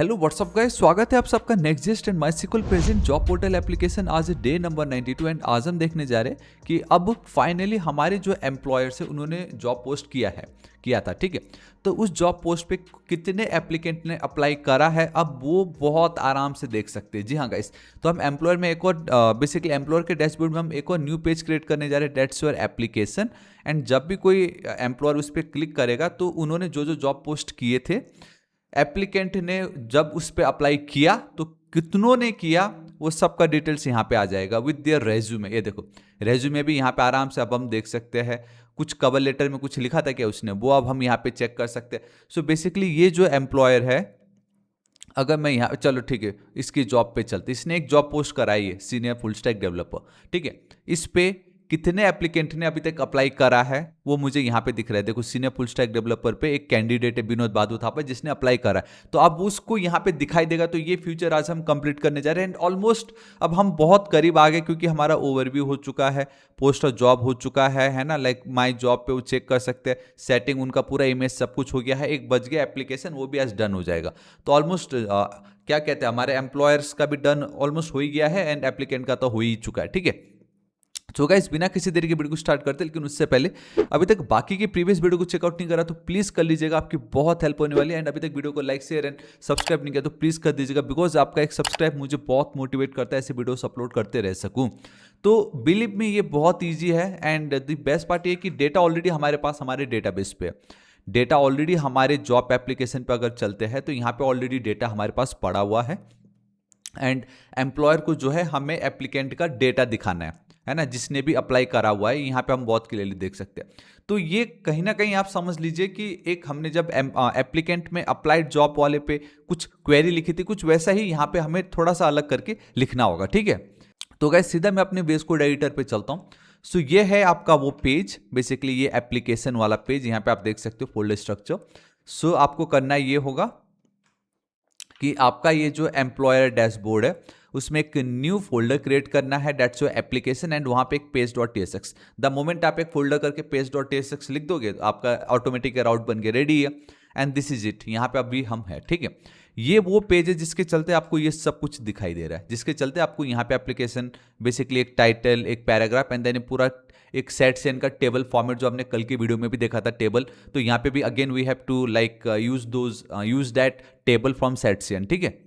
Hello what's up guys, स्वागत है आप सबका next and MySQL present job portal application आज डे नंबर 92 एंड आज हम देखने जा रहे हैं कि अब फाइनली हमारे जो एम्प्लॉयर्स है उन्होंने जॉब पोस्ट किया था। ठीक है, तो उस जॉब पोस्ट पे कितने एप्लीकेंट ने अप्लाई करा है अब वो बहुत आराम से देख सकते हैं। जी हाँ गाइस, तो हम एम्प्लॉयर में एक और बेसिकली एम्प्लॉयर के डैशबोर्ड में हम एक और न्यू पेज क्रिएट करने जा रहे हैं, दैट्स योर एप्लीकेशन। एंड जब भी कोई एम्प्लॉयर उस पर क्लिक करेगा तो उन्होंने जो जो जॉब पोस्ट किए थे एप्लीकेंट ने जब उस पर अप्लाई किया तो कितनों ने किया वो सबका डिटेल्स यहाँ पे आ जाएगा विद देयर रेज्यूमे। ये देखो रेज्यूमे भी यहाँ पे आराम से अब हम देख सकते हैं। कुछ कवर लेटर में कुछ लिखा था क्या उसने, वो अब हम यहाँ पे चेक कर सकते हैं। सो बेसिकली ये जो एम्प्लॉयर है, अगर मैं यहाँ चलो ठीक है इसकी जॉब पे चलते, इसने एक जॉब पोस्ट कराई है सीनियर फुल स्टैक डेवलपर। ठीक है, इस पे कितने एप्लीकेंट ने अभी तक अप्लाई करा है वो मुझे यहाँ पे दिख रहा है। देखो सीनियर फुल स्टैक डेवलपर पे एक कैंडिडेट है विनोद बादू थापा जिसने अप्लाई करा है, तो अब उसको यहाँ पे दिखाई देगा। तो ये फ्यूचर आज हम कंप्लीट करने जा रहे हैं एंड ऑलमोस्ट अब हम बहुत करीब आ गए क्योंकि हमारा ओवरव्यू हो चुका है, पोस्ट और जॉब हो चुका है ना। लाइक माई जॉब पे वो चेक कर सकते हैं, सेटिंग उनका पूरा इमेज सब कुछ हो गया है, एक बच गया एप्लीकेशन, वो भी आज डन हो जाएगा। तो ऑलमोस्ट क्या कहते हैं हमारे एम्प्लॉयर्स का भी डन ऑलमोस्ट हो ही गया है एंड एप्लीकेंट का तो हो ही चुका है। ठीक है, तो गाइस बिना किसी देरी के वीडियो को स्टार्ट करते, लेकिन उससे पहले अभी तक बाकी के प्रीवियस वीडियो को चेकआउट नहीं करा तो प्लीज कर लीजिएगा, आपकी बहुत हेल्प होने वाली है। एंड अभी तक वीडियो को लाइक शेयर एंड सब्सक्राइब नहीं किया तो प्लीज कर दीजिएगा, बिकॉज आपका एक सब्सक्राइब मुझे बहुत मोटिवेट करता है ऐसे वीडियोस अपलोड करते रह सकूं। तो बिलीव में ये बहुत ईजी है एंड द बेस्ट पार्ट ये कि डेटा ऑलरेडी हमारे पास हमारे डेटाबेस पे है। डेटा ऑलरेडी हमारे जॉब एप्लीकेशन पे अगर चलते हैं तो यहाँ पे ऑलरेडी डेटा हमारे पास पड़ा हुआ है एंड एम्प्लॉयर को जो है हमें एप्लीकेंट का डेटा दिखाना है ना, जिसने भी अप्लाई करा हुआ है, यहाँ पे हम बहुत क्लियरली देख सकते हैं। तो ये कहीं ना कहीं आप समझ लीजिए कि एक हमने जब एप्लीकेंट में अप्लाइड जॉब वाले पे कुछ क्वेरी लिखी थी, कुछ वैसा ही यहाँ पे हमें थोड़ा सा अलग करके लिखना होगा। ठीक है, तो गाइस सीधा मैं अपने बेस कोड एडिटर पे चलता हूँ। सो ये है आपका वो पेज, बेसिकली ये एप्लीकेशन वाला पेज, यहाँ पे आप देख सकते हो फोल्डर स्ट्रक्चर। सो आपको करना ये होगा कि आपका ये जो एम्प्लॉयर डैशबोर्ड है उसमें एक न्यू फोल्डर क्रिएट करना है, दैट्स योर एप्लीकेशन। एंड वहां पे एक पेज डॉट टीएसएक्स, द मोमेंट आप एक फोल्डर करके पेज डॉट टीएसएक्स लिख दोगे तो आपका ऑटोमेटिक राउट बन के रेडी है एंड दिस इज इट। यहाँ पे अभी हम है। ठीक है, ये वो पेज है जिसके चलते आपको ये सब कुछ दिखाई दे रहा है, जिसके चलते आपको यहाँ पे एप्लीकेशन बेसिकली एक टाइटल, एक पैराग्राफ एंड देन पूरा एक सेट सेन का टेबल फॉर्मेट जो हमने कल की वीडियो में भी देखा था टेबल, तो यहाँ पे भी again we have to like use that table from set सेन। ठीक है,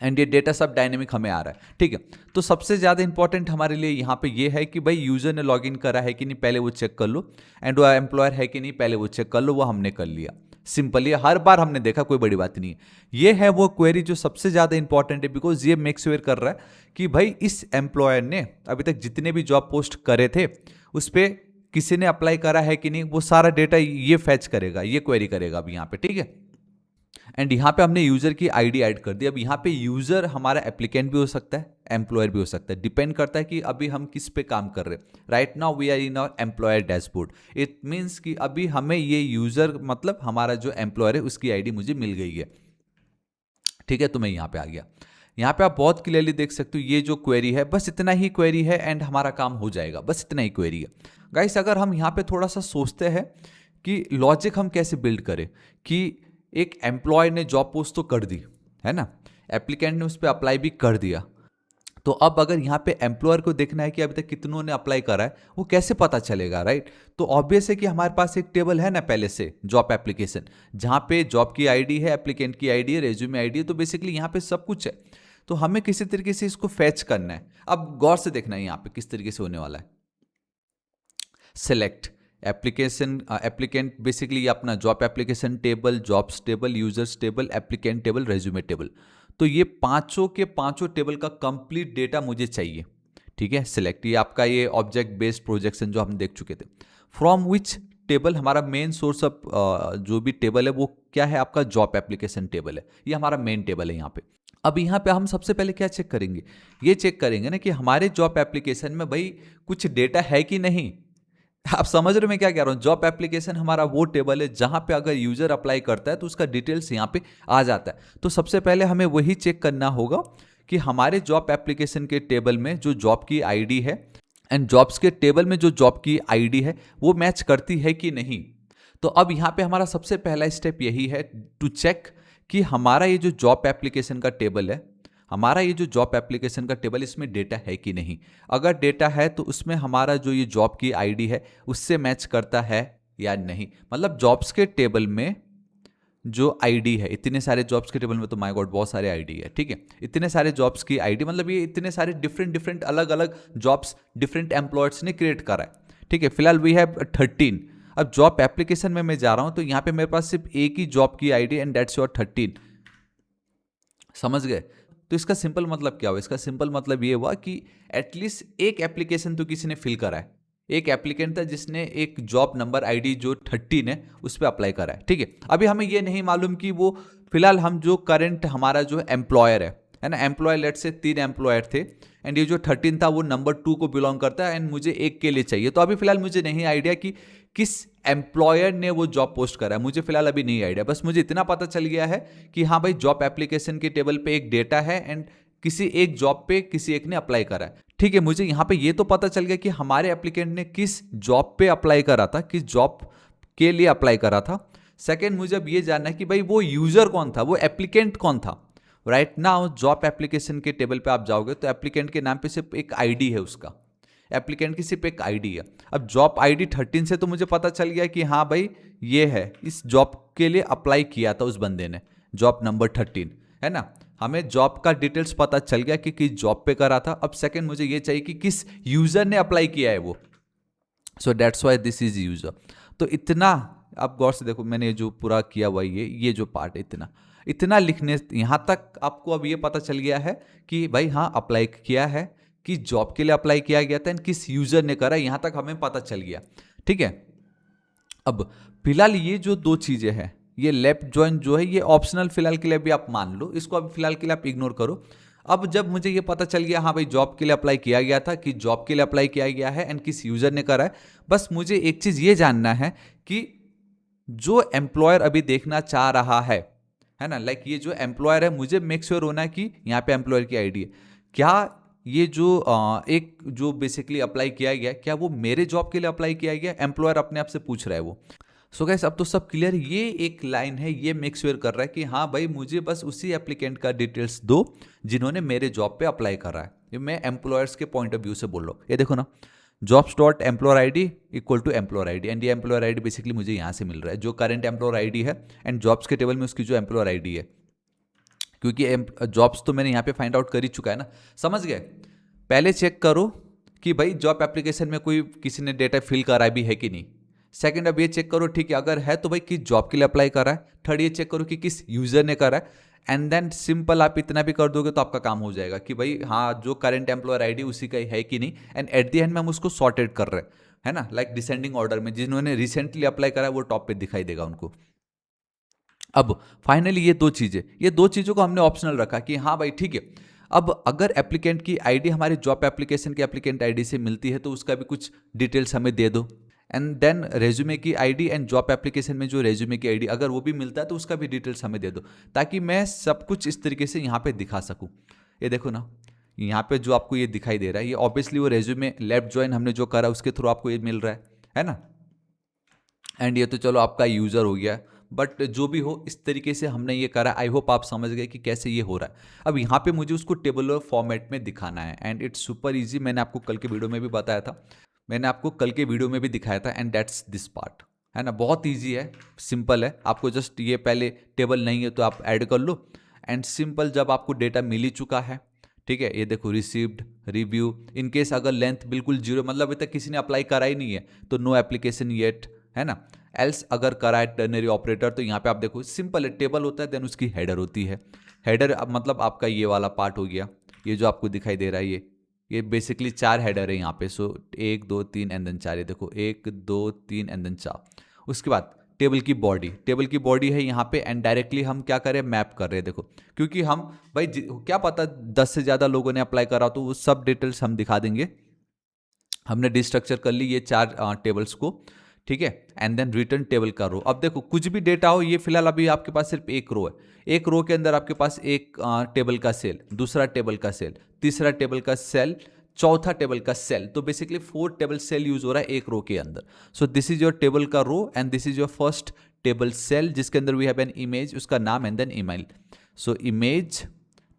एंड ये डेटा सब डायनेमिक हमें आ रहा है। ठीक है, तो सबसे ज़्यादा इंपॉर्टेंट हमारे लिए यहाँ पे ये है कि भाई यूजर ने लॉगिन करा है कि नहीं पहले वो चेक कर लो, एंड वो एम्प्लॉयर है कि नहीं पहले वो चेक कर लो, वो हमने कर लिया। सिंपल, ये हर बार हमने देखा, कोई बड़ी बात नहीं है। ये है वो क्वेरी जो सबसे ज़्यादा इंपॉर्टेंट है, बिकॉज ये मेक श्योर कर रहा है कि भाई इस एम्प्लॉयर ने अभी तक जितने भी जॉब पोस्ट करे थे उस पर किसी ने अप्लाई करा है कि नहीं, वो सारा डेटा ये फैच करेगा, ये क्वेरी करेगा अब यहाँ पे। ठीक है, एंड यहाँ पे हमने यूजर की आईडी ऐड कर दी। अब यहाँ पे यूजर हमारा एप्लीकेंट भी हो सकता है, एम्प्लॉयर भी हो सकता है, डिपेंड करता है कि अभी हम किस पे काम कर रहे हैं। Right now we are in our employer dashboard, it means कि अभी हमें ये यूजर मतलब हमारा जो एम्प्लॉयर है उसकी आईडी मुझे मिल गई है। ठीक है, तो मैं यहाँ पे आ गया। यहाँ पे आप बहुत क्लियरली देख सकते हो ये जो क्वेरी है, बस इतना ही क्वेरी है एंड हमारा काम हो जाएगा, बस इतना ही क्वेरी है। गाइस अगर हम यहाँ पे थोड़ा सा सोचते हैं कि लॉजिक हम कैसे बिल्ड करें कि एक एम्प्लॉय ने जॉब पोस्ट तो कर दी है ना, एप्लीकेंट ने उस पर अप्लाई भी कर दिया, तो अब अगर यहाँ पे एम्प्लॉयर को देखना है कि अभी तक कितनों ने अप्लाई करा है, वो कैसे पता चलेगा। राइट, तो ऑब्वियस है कि हमारे पास एक टेबल है ना पहले से जॉब एप्लीकेशन, जहाँ पे जॉब की आईडी है, एप्लीकेंट की आईडी है, रेज्यूमे आईडी है, तो बेसिकली यहाँ पे सब कुछ है। तो हमें किसी तरीके से इसको फैच करना है। अब गौर से देखना है यहाँ पे किस तरीके से होने वाला है। सेलेक्ट एप्लीकेशन, एप्लीकेंट बेसिकली अपना job application table, jobs table, users table, applicant table, resume table, तो ये पांचों के पांचों टेबल का कंप्लीट डेटा मुझे चाहिए। ठीक है, सिलेक्ट, ये आपका ये ऑब्जेक्ट बेस्ड प्रोजेक्शन जो हम देख चुके थे। फ्रॉम विच टेबल, हमारा मेन सोर्स ऑफ जो भी टेबल है वो क्या है, आपका जॉब एप्लीकेशन टेबल है, ये हमारा मेन टेबल है यहाँ पे। अब यहाँ पे हम सबसे पहले क्या चेक करेंगे, ये चेक करेंगे ना कि हमारे जॉब एप्लीकेशन में भाई कुछ डेटा है कि नहीं। आप समझ रहे हो मैं क्या कह रहा हूँ। जॉब एप्लीकेशन हमारा वो टेबल है जहां पे अगर यूजर अप्लाई करता है तो उसका डिटेल्स यहाँ पे आ जाता है। तो सबसे पहले हमें वही चेक करना होगा कि हमारे जॉब एप्लीकेशन के टेबल में जो जॉब की आईडी है एंड जॉब्स के टेबल में जो जॉब की आईडी है वो मैच करती है कि नहीं। तो अब यहाँ पे हमारा सबसे पहला स्टेप यही है टू चेक कि हमारा ये जो जॉब एप्लीकेशन का टेबल है, हमारा ये जो जॉब एप्लीकेशन का टेबल, इसमें डेटा है कि नहीं। अगर डेटा है तो उसमें हमारा जो ये जॉब की आईडी है उससे मैच करता है या नहीं। मतलब जॉब्स के टेबल में जो आईडी है, इतने सारे जॉब्स के टेबल में तो माय गॉड बहुत सारे आईडी है, ठीक है। इतने सारे जॉब्स की आईडी मतलब ये इतने सारे डिफरेंट डिफरेंट अलग अलग जॉब्स डिफरेंट एम्प्लॉयर्स ने क्रिएट करा है, ठीक है। फिलहाल वी हैव 13। अब जॉब एप्लीकेशन में मैं जा रहा हूं तो यहां पे मेरे पास सिर्फ एक ही जॉब की आईडी एंड दैट्स योर 13। समझ गए। तो इसका सिंपल मतलब क्या हुआ? इसका सिंपल मतलब ये हुआ कि एटलीस्ट एक एप्लीकेशन तो किसी ने फिल करा है। एक एप्लीकेंट था जिसने एक जॉब नंबर आईडी जो 13 है उस पर अप्लाई करा है, ठीक है। अभी हमें ये नहीं मालूम कि वो फिलहाल हम जो करंट हमारा जो एम्प्लॉयर है ना, एम्प्लॉयर लेट से 3 एम्प्लॉयर थे एंड ये जो 13 था वो नंबर 2 को बिलोंग करता है एंड मुझे एक के लिए चाहिए। तो अभी फिलहाल मुझे नहीं आइडिया कि किस एम्प्लॉयर ने वो जॉब पोस्ट करा है, मुझे फिलहाल अभी नहीं आइडिया। बस मुझे इतना पता चल गया है कि हाँ भाई जॉब एप्लीकेशन के टेबल पे एक डेटा है एंड किसी एक जॉब पे किसी एक ने अप्लाई करा है, ठीक है। मुझे यहाँ पे ये तो पता चल गया कि हमारे एप्लीकेंट ने किस जॉब पे अप्लाई करा था, किस जॉब के लिए अप्लाई करा था। सेकेंड, मुझे अब ये जानना है कि भाई वो यूजर कौन था, वो एप्लीकेंट कौन था। राइट नाउ जॉब एप्लीकेशन के टेबल पे आप जाओगे तो एप्लीकेंट के नाम पे सिर्फ एक आईडी है, उसका एप्लीकेंट की सिर्फ एक आईडी है। अब जॉब आईडी 13 से तो मुझे पता चल गया कि हाँ भाई ये है, इस जॉब के लिए अप्लाई किया था उस बंदे ने, जॉब नंबर 13 है ना। हमें जॉब का डिटेल्स पता चल गया कि किस जॉब पे करा था। अब सेकंड मुझे ये चाहिए कि किस यूजर ने अप्लाई किया है वो, so that's why this is user. तो इतना आप गौर से देखो, मैंने जो पूरा किया हुआ ये जो पार्ट है, इतना इतना लिखने यहाँ तक आपको अब ये पता चल गया है कि भाई हाँ अप्लाई किया है, किस जॉब के लिए अप्लाई किया गया था एंड किस यूजर ने करा, यहाँ तक हमें पता चल गया, ठीक है। अब फिलहाल ये जो दो चीजें हैं, ये लेफ्ट जॉइन जो है ये ऑप्शनल फिलहाल के लिए भी आप मान लो, इसको अभी फिलहाल के लिए आप इग्नोर करो। अब जब मुझे ये पता चल गया हाँ भाई जॉब के लिए अप्लाई किया गया था, कि जॉब के लिए अप्लाई किया गया है एंड किस यूजर ने करा है, बस मुझे एक चीज ये जानना है कि जो एम्प्लॉयर अभी देखना चाह रहा है ना, लाइक ये जो एम्प्लॉयर है, मुझे मेक श्योर होना है कि यहाँ पे एम्प्लॉयर की आईडी है। क्या ये जो एक जो बेसिकली अप्लाई किया गया, क्या वो मेरे जॉब के लिए अप्लाई किया गया? एम्प्लॉयर अपने आप से पूछ रहा है वो। सो गाइस अब तो सब क्लियर। ये एक लाइन है, ये मेक श्योर कर रहा है कि हाँ भाई मुझे बस उसी एप्लीकेंट का डिटेल्स दो जिन्होंने मेरे जॉब पे अप्लाई करा है। ये मैं एम्प्लॉयर्स के पॉइंट ऑफ व्यू से बोल रहा हूँ। ये देखो ना, jobs dot employer I D equal to employer I D, and ये एम्प्लॉयर आई डी बेसिकली मुझे यहाँ से मिल रहा है, जो करंट एम्प्लॉयर आई डी है एंड जॉब्स के टेबल में उसकी जो एम्प्लॉयर आई डी है, क्योंकि जॉब्स तो मैंने यहाँ पे फाइंड आउट कर ही चुका है ना। समझ गए? पहले चेक करो कि भाई जॉब एप्लीकेशन में कोई किसी ने डेटा फिल करा भी है कि नहीं। सेकंड, अब ये चेक करो ठीक है, अगर है तो भाई किस जॉब के लिए अप्लाई करा है। थर्ड, ये चेक करो कि किस यूजर ने करा है। एंड देन सिंपल आप इतना भी कर दोगे तो आपका काम हो जाएगा कि भाई हाँ जो करंट एम्प्लॉयर आईडी उसी का है कि नहीं। एंड एट द एंड में हम उसको सॉर्टेड कर रहे हैं ना, लाइक डिसेंडिंग ऑर्डर में, जिन्होंने रिसेंटली अप्लाई करा है वो टॉप पे दिखाई देगा उनको। अब फाइनली ये दो चीजों को हमने ऑप्शनल रखा कि हाँ भाई ठीक है, अब अगर एप्लीकेंट की आईडी हमारे जॉब एप्लीकेशन के एप्लीकेंट आईडी से मिलती है तो उसका भी कुछ डिटेल्स हमें दे दो। एंड देन रेज्यूमे की आईडी एंड जॉब एप्लीकेशन में जो रेज्यूमे की आईडी अगर वो भी मिलता है तो उसका भी डिटेल्स हमें दे दो, ताकि मैं सब कुछ इस तरीके से यहाँ पे दिखा सकूँ। ये देखो ना, यहाँ पे जो आपको ये दिखाई दे रहा है, ये ऑब्वियसली वो रेज्यूमे लेफ्ट ज्वाइन हमने जो करा उसके थ्रू आपको ये मिल रहा है ना। एंड ये तो चलो आपका यूजर हो गया, बट जो भी हो इस तरीके से हमने ये करा। आई होप आप समझ गए कि कैसे ये हो रहा है। अब यहाँ पे मुझे उसको टेबुलर फॉर्मेट में दिखाना है एंड इट्स सुपर इजी। मैंने आपको कल के वीडियो में भी बताया था, मैंने आपको कल के वीडियो में भी दिखाया था, एंड दैट्स दिस पार्ट, है ना। बहुत ईजी है, सिंपल है। आपको जस्ट ये पहले टेबल नहीं है तो आप ऐड कर लो एंड सिंपल जब आपको डेटा मिल ही चुका है, ठीक है, ये देखो रिसीव्ड, रिव्यू, इनकेस अगर लेंथ बिल्कुल जीरो, मतलब अभी तक किसी ने अप्लाई करा ही नहीं है तो नो एप्लीकेशन येट, है ना। एल्स अगर करा है टर्नरी ऑपरेटर तो यहाँ पे आप देखो सिंपल है, टेबल होता है देन उसकी हेडर होती है। हेडर मतलब आपका ये वाला पार्ट हो गया, ये जो आपको दिखाई दे रहा है ये बेसिकली 4 हेडर है यहाँ पे। सो 1 2 3 एंड देन 4, ये देखो 1 2 3 एंड देन 4। उसके बाद टेबल की बॉडी है यहाँ पे एंड डायरेक्टली हम क्या करें, मैप कर रहे हैं। देखो क्योंकि हम भाई क्या पता 10 से ज़्यादा लोगों ने अप्लाई करा तो वो सब डिटेल्स हम दिखा देंगे। हमने डिस्ट्रक्चर कर ली ये 4 टेबल्स को, ठीक है। एंड देन रिटर्न टेबल का रो। अब देखो कुछ भी डेटा हो, ये फिलहाल अभी आपके पास सिर्फ एक रो है, एक रो के अंदर आपके पास एक टेबल का सेल, दूसरा टेबल का सेल, तीसरा टेबल का सेल, चौथा टेबल का सेल। तो बेसिकली 4 टेबल सेल यूज हो रहा है एक रो के अंदर। So this is your table का row and this is your first table cell जिसके अंदर वी हैव एन इमेज, उसका नाम and then email. So image,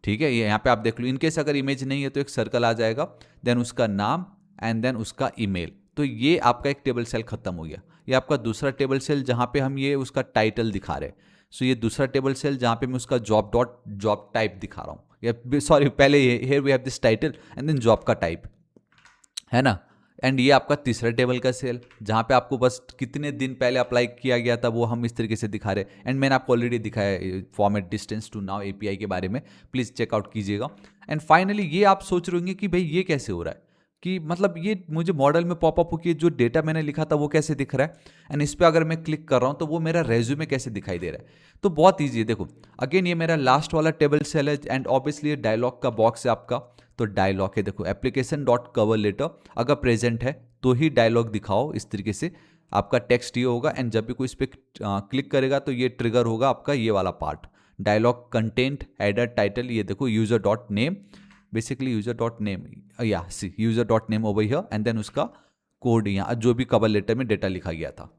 ठीक है, ये यहाँ पे आप देख लो। इनकेस अगर इमेज नहीं है तो एक सर्कल आ जाएगा, देन उसका नाम एंड देन उसका ईमेल। तो ये आपका एक टेबल सेल खत्म हो गया। ये आपका दूसरा टेबल सेल जहाँ पे हम ये उसका टाइटल दिखा रहे हैं। सो ये दूसरा टेबल सेल जहाँ पे मैं उसका जॉब टाइप दिखा रहा हूँ, या सॉरी पहले here we have this title and then job का टाइप, है ना। एंड ये आपका तीसरा टेबल का सेल जहाँ पे आपको बस कितने दिन पहले अप्लाई किया गया था वो हम इस तरीके से दिखा रहे हैं। एंड मैंने आपको ऑलरेडी दिखाया format distance to now API के बारे में, प्लीज़ चेकआउट कीजिएगा। एंड फाइनली ये आप सोच रहे होंगे कि भाई ये कैसे हो रहा है, कि मतलब ये मुझे मॉडल में पॉपअप होकर जो डेटा मैंने लिखा था वो कैसे दिख रहा है, एंड इस पर अगर मैं क्लिक कर रहा हूँ तो वो मेरा रेज्यूमे कैसे दिखाई दे रहा है। तो बहुत ईजी है, देखो अगेन ये मेरा लास्ट वाला टेबल सेल है एंड ऑब्वियसली ये डायलॉग का बॉक्स है आपका। तो डायलॉग है, देखो एप्लीकेशन डॉट कवर लेटर अगर प्रेजेंट है तो ही डायलॉग दिखाओ, इस तरीके से आपका टेक्स्ट ये होगा। एंड जब भी कोई इस पर क्लिक करेगा तो ये ट्रिगर होगा आपका ये वाला part, dialog content header title. ये देखो user dot name, basically user dot name, या see user dot name over here and then उसका कोड यहाँ जो भी कवर लेटर में डेटा लिखा गया था।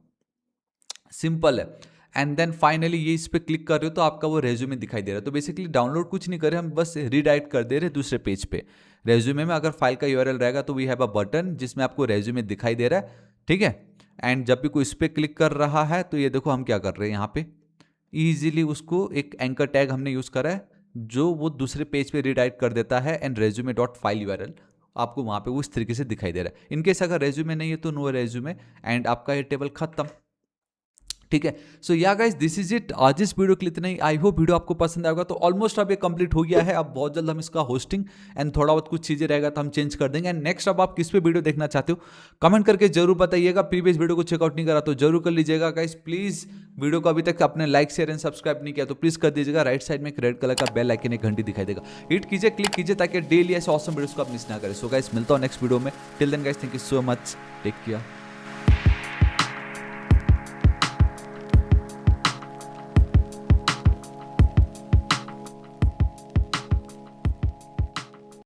सिंपल है। एंड देन फाइनली ये इस पर क्लिक कर रहे हो तो आपका वो रेज्यूमे दिखाई दे रहा है। तो बेसिकली डाउनलोड कुछ नहीं कर रहे हम, बस रीडायरेक्ट कर दे रहे दूसरे पेज पे। रेज्यूमे में अगर फाइल का यूआरएल रहेगा तो वी हैव अ बटन जिसमें आपको रेज्यूमे दिखाई दे रहा है, ठीक है। एंड जब भी कोई इस पर क्लिक कर रहा है तो ये देखो हम क्या कर रहे हैं, यहाँ पे ईजिली उसको एक एंकर टैग हमने यूज करा है जो वो दूसरे पेज पे रीडायरेक्ट कर देता है। And resume dot file URL आपको वहाँ पे वो इस तरीके से दिखाई दे रहा है। इनकेस अगर रेज्यूमे नहीं है तो नो रेज्यूमे, एंड आपका ये टेबल खत्म, ठीक है। सो या गाइस दिस इज इट, आज इस वीडियो के लिए इतना ही। आई होप वीडियो आपको पसंद आएगा। तो ऑलमोस्ट अब ये कंप्लीट हो गया है। अब बहुत जल्द हम इसका होस्टिंग एंड थोड़ा बहुत कुछ चीजें रहेगा तो हम चेंज कर देंगे। एंड नेक्स्ट अब आप किस पे वीडियो देखना चाहते हो कमेंट करके जरूर बताइएगा। प्रीवियस वीडियो को चेकआउट नहीं करा तो जरूर कर लीजिएगा गाइस। प्लीज वीडियो को अभी तक आपने लाइक शेयर एंड सब्सक्राइब नहीं किया तो प्लीज कर दीजिएगा। राइट साइड में एक रेड कलर का बेल आइकन एक घंटी दिखाई देगा, हिट कीजिए, क्लिक कीजिए ताकि डेली ऐसे ऑसम वीडियोस को आप मिस ना करें। सो गाइस मिलता हूं नेक्स्ट वीडियो में। Till then guys thank you so much, take care.